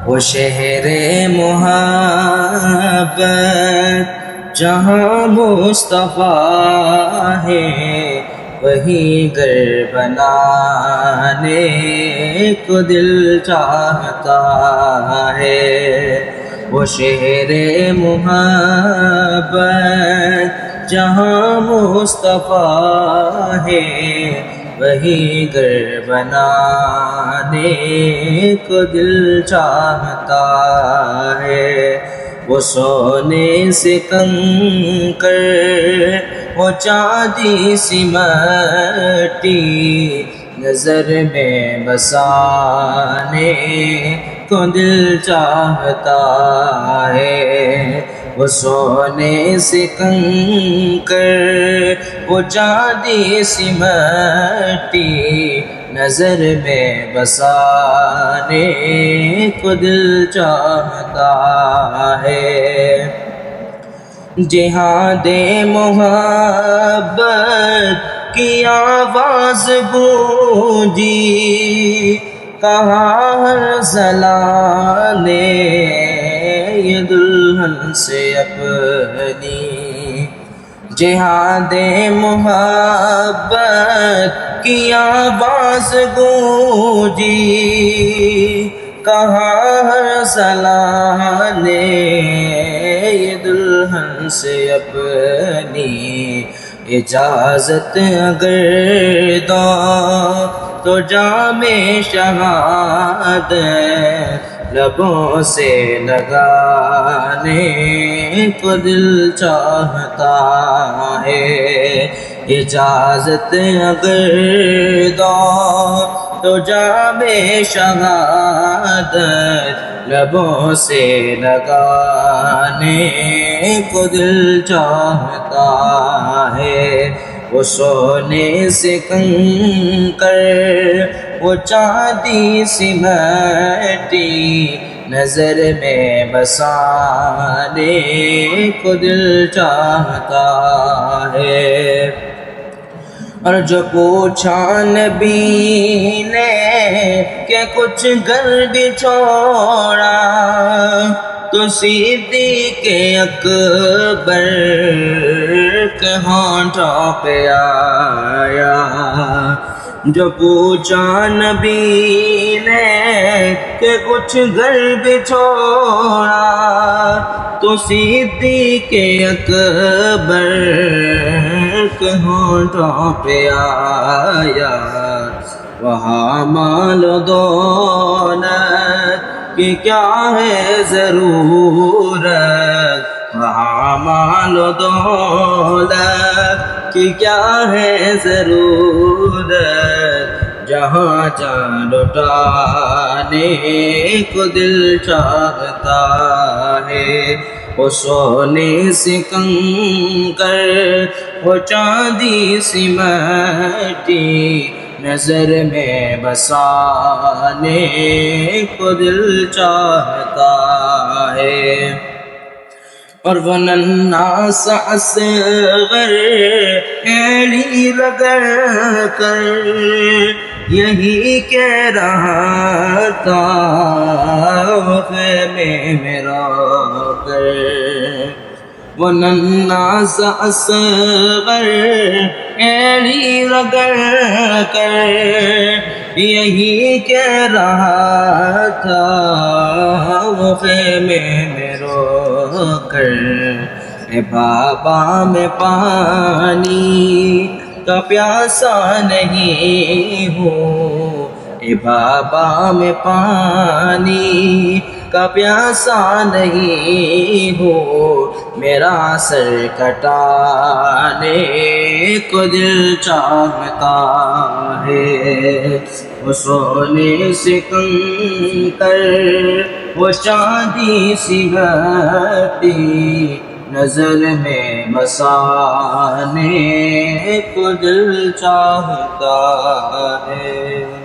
وہ شہر محبت جہاں مصطفیٰ ہے، وہی گھر بنانے کو دل چاہتا ہے۔ وہ شہر محبت جہاں مصطفیٰ ہے، وہی گھر بنانے کو دل چاہتا ہے۔ وہ سونے سے کنکر، وہ چاندی سی مٹی، نظر میں بسانے کو دل چاہتا ہے۔ وہ سونے سے کنکر، وہ چاندی سی مٹی، نظر میں بسانے کو دل چاہتا ہے۔ جہاد محبت کی آواز گونجی، کہاں ہر ضلع نے یہ دلہن سے اپنی۔ جہاد محبت کی آواز گونجی، کہاں ہر ضلع نے یہ دلہن سے اپنی۔ اجازت اگر دو تو جام شہادت لبوں سے لگانے کو دل چاہتا ہے۔ اجازت اگر دو تو جام شہادت لبوں سے لگانے کو دل چاہتا ہے۔ وہ سونے سے کنکر، وہ چاندی سی مٹی، نظر میں بسانے کو دل چاہتا ہے۔ اور جو پوچھا نبی نے کہ کچھ گھر بھی چھوڑا، تو صدیق اکبر کے ہونٹوں پہ آیا۔ جو پوچھا نبی نے کہ کچھ گھر بھی چھوڑا، تو صدیق اکبر کے ہونٹوں پہ آیا۔ وہاں مال و دولت کی کیا ہے ضرورت، وہاں مال و دولت کی کیا ہے ضرورت، جہاں جان لٹانے کو دل چاہتا ہے۔ وہ سونے سے کنکر، وہ چاندی سی مٹی، نظر میں بسانے کو دل چاہتا ہے۔ اور وہ ننھا سا اصغر ایڑی رگڑ کر یہی کہہ رہا تھا وہ خیمے میں رو کر۔ وہ ننھا سا اصغر ایڑی رگڑ کر یہی کہہ رہا تھا وہ خیمے میں رو کر۔ اے بابا میں پانی کا پیاسا نہیں ہوں، اے بابا میں پانی کا پیاسا نہیں ہوں، میرا سر کٹانے کو دل چاہتا ہے۔ وہ سونے سے کنکر، وہ چاندی سی مٹی، نظر میں بسانے کو دل چاہتا ہے۔